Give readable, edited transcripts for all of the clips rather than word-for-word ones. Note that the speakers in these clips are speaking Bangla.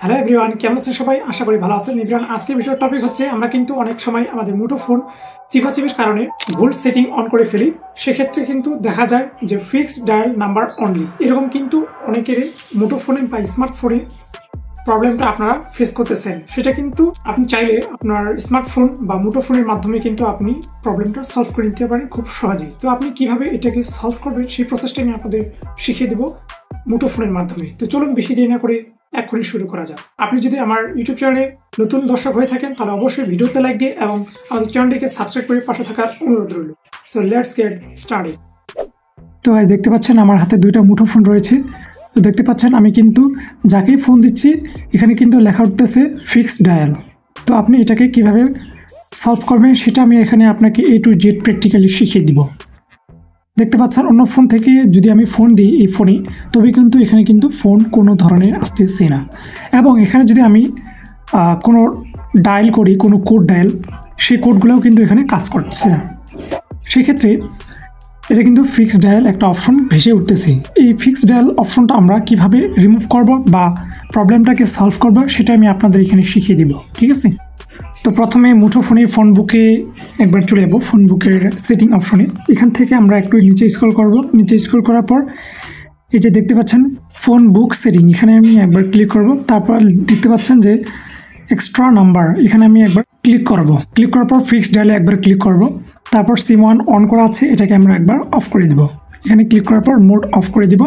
হ্যালো এভরিওয়ান, কেমন আছেন সবাই? আশা করি ভালো আছেন। এভরিওয়ান, আজকে ভিডিওর টপিক হচ্ছে আমরা কিন্তু অনেক সময় আমাদের মুঠোফোন চিপাচিপির কারণে ভুল সেটিং অন করে ফেলি। সেক্ষেত্রে কিন্তু দেখা যায় যে ফিক্সড ডায়াল নাম্বার অনলি, এরকম কিন্তু অনেকেরই মুঠোফোনে বা স্মার্টফোনে প্রবলেমটা আপনারা ফেস করতেছেন। সেটা কিন্তু আপনি চাইলে আপনার স্মার্টফোন বা মুঠোফোনের মাধ্যমে কিন্তু আপনি প্রবলেমটা সলভ করে নিতে পারেন খুব সহজেই। তো আপনি কিভাবে এটাকে সলভ করবেন সেই প্রসেসটা আমি আপনাদের শিখিয়ে দেবো মুঠোফোনের মাধ্যমে। তো চলুন বেশি দেরি না করে এখনই শুরু করা যাক। আপনি যদি আমার ইউটিউব চ্যানেলে নতুন দর্শক হয়ে থাকেন তাহলে অবশ্যই ভিডিওতে লাইক দিয়ে এবং আমাদের চ্যানেলটিকে সাবস্ক্রাইব করে পাশে থাকার অনুরোধ রইল। So let's get started. তো দেখতে পাচ্ছেন আমার হাতে দুইটা মুঠোফোন রয়েছে। তো দেখতে পাচ্ছেন আমি কিন্তু যাকেই ফোন দিচ্ছি এখানে কিন্তু লেখা উঠতেছে ফিক্সড ডায়াল। তো আপনি এটাকে কিভাবে সলভ করবেন সেটা আমি এখানে আপনাকে A to Z প্র্যাকটিক্যালি শিখিয়ে দিব। দেখতে পাচ্ছেন অন্য ফোন থেকে যদি আমি ফোন দিই এই ফোনে, তবে কিন্তু এখানে কিন্তু ফোন কোনো ধরনের আসতেছে না। এবং এখানে যদি আমি কোনো ডায়াল করি, কোনো কোড ডায়াল, সেই কোডগুলোও কিন্তু এখানে কাজ করছে না। সেক্ষেত্রে এটা কিন্তু ফিক্সড ডায়াল একটা অপশন ভেসে উঠতেছে। এই ফিক্সড ডায়াল অপশনটা আমরা কিভাবে রিমুভ করব বা প্রবলেমটাকে সলভ করব সেটা আমি আপনাদের এখানে শিখিয়ে দিব, ঠিক আছে? তো প্রথমে মুঠোফোনের ফোন বুকে একবার চলে যাবো, ফোন বুকের সেটিং অপশনে। এখান থেকে আমরা একটু নিচে স্ক্রল করব। নিচে স্ক্রল করার পর এই যে দেখতে পাচ্ছেন ফোন বুক সেটিং, এখানে আমি একবার ক্লিক করব। তারপর দেখতে পাচ্ছেন যে এক্সট্রা নাম্বার, এখানে আমি একবার ক্লিক করব। ক্লিক করার পর ফিক্সড ডায়ালে একবার ক্লিক করব। তারপর সিম ওয়ান অন করা আছে, এটাকে আমরা একবার অফ করে দিব। এখানে ক্লিক করার পর মোড অফ করে দিব।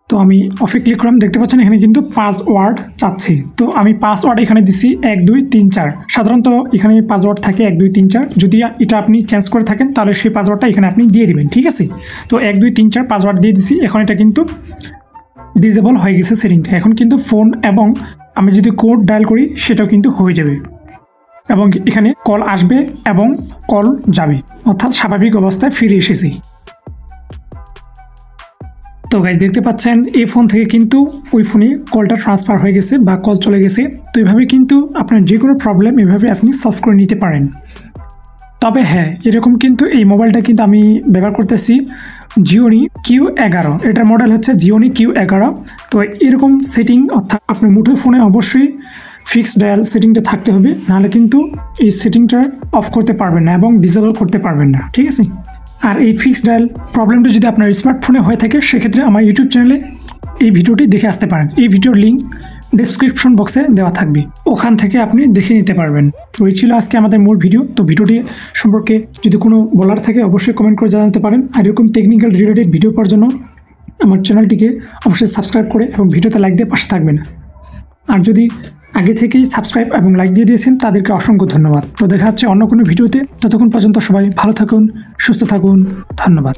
তো আমি অফে ক্লিক করলাম। দেখতে পাচ্ছেন এখানে কিন্তু পাসওয়ার্ড চাচ্ছি। তো আমি পাসওয়ার্ড এখানে দিছি 1 2 3 4। সাধারণত এখানে পাসওয়ার্ড থাকে 1 2 3 4। যদি এটা আপনি চেঞ্জ করে থাকেন তাহলে সেই পাসওয়ার্ডটা এখানে আপনি দিয়ে দিবেন, ঠিক আছে? তো 1 2 3 4 পাসওয়ার্ড দিয়ে দিছি। এখন এটা কিন্তু ডিসেবল হয়ে গেছে সেটিংটা। এখন কিন্তু ফোন এবং আমি যদি কোড ডায়াল করি সেটাও কিন্তু হয়ে যাবে এবং এখানে কল আসবে এবং কল যাবে, অর্থাৎ স্বাভাবিক অবস্থায় ফিরে এসেছি। তো গাইজ দেখতে পাচ্ছেন এই ফোন থেকে কিন্তু ওই ফোনে কলটা ট্রান্সফার হয়ে গেছে বা কল চলে গেছে। তো এইভাবে কিন্তু আপনার যে কোনো প্রবলেম এভাবে আপনি সলভ করে নিতে পারেন। তবে হ্যাঁ, এরকম কিন্তু এই মোবাইলটা কিন্তু আমি ব্যবহার করতেছি জিওনি Q11। এটার মডেল হচ্ছে জিওনি Q11। তো এরকম সেটিং অর্থাৎ আপনার মুঠোফোনে অবশ্যই ফিক্সড ডায়াল সেটিংটা থাকতে হবে, নাহলে কিন্তু এই সেটিংটা অফ করতে পারবেন না এবং ডিসেবল করতে পারবেন না, ঠিক আছে? আর এই ফিক্সড ডায়াল প্রবলেমটা যদি আপনার স্মার্টফোনে হয়ে থাকে সেক্ষেত্রে আমার ইউটিউব চ্যানেলে এই ভিডিওটি দেখে আসতে পারেন। এই ভিডিওর লিঙ্ক ডেসক্রিপশন বক্সে দেওয়া থাকবে, ওখান থেকে আপনি দেখে নিতে পারবেন। তো এই ছিল আজকে আমাদের মূল ভিডিও। তো ভিডিওটি সম্পর্কে যদি কোনো বলার থাকে অবশ্যই কমেন্ট করে জানাতে পারেন। আর এরকম টেকনিক্যাল রিলেটেড ভিডিও পাওয়ার জন্য আমার চ্যানেলটিকে অবশ্যই সাবস্ক্রাইব করে এবং ভিডিওতে লাইক দিয়ে পাশে থাকবেন। আর যদি আগে থেকেই সাবস্ক্রাইব এবং লাইক দিয়ে দিয়েছেন তাদেরকে অসংখ্য ধন্যবাদ। তো দেখা হচ্ছে অন্য কোনো ভিডিওতে। ততক্ষণ পর্যন্ত সবাই ভালো থাকুন, সুস্থ থাকুন। ধন্যবাদ।